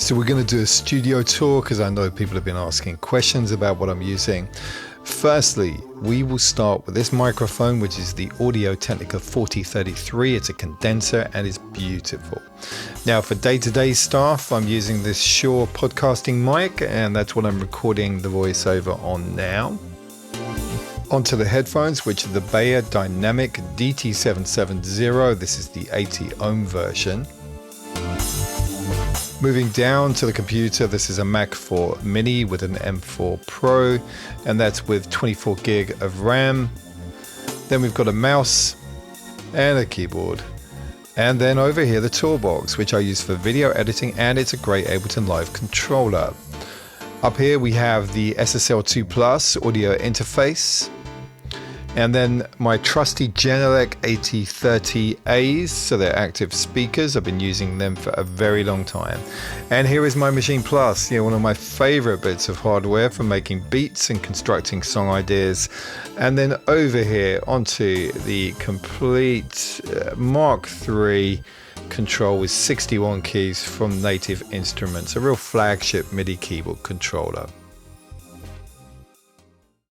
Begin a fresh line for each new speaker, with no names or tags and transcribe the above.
So we're going to do a studio tour because I know people have been asking questions about what I'm using. Firstly, we will start with this microphone, which is the Audio-Technica 4033. It's a condenser and it's beautiful. Now for day-to-day stuff, I'm using this Shure podcasting mic, and that's what I'm recording the voiceover on now. Onto the headphones, which are the Beyer Dynamic DT770. This is the 80 ohm version. Moving down to the computer, this is a Mac 4 Mini with an M4 Pro, and that's with 24 gig of RAM. Then we've got a mouse and a keyboard. And then over here, the Toolbox, which I use for video editing, and it's a great Ableton Live controller. Up here we have the SSL2 Plus audio interface. And then my trusty Genelec 8030As, so they're active speakers. I've been using them for a very long time. And here is my Machine Plus, one of my favorite bits of hardware for making beats and constructing song ideas. And then over here onto the complete Mark III control with 61 keys from Native Instruments, a real flagship MIDI keyboard controller.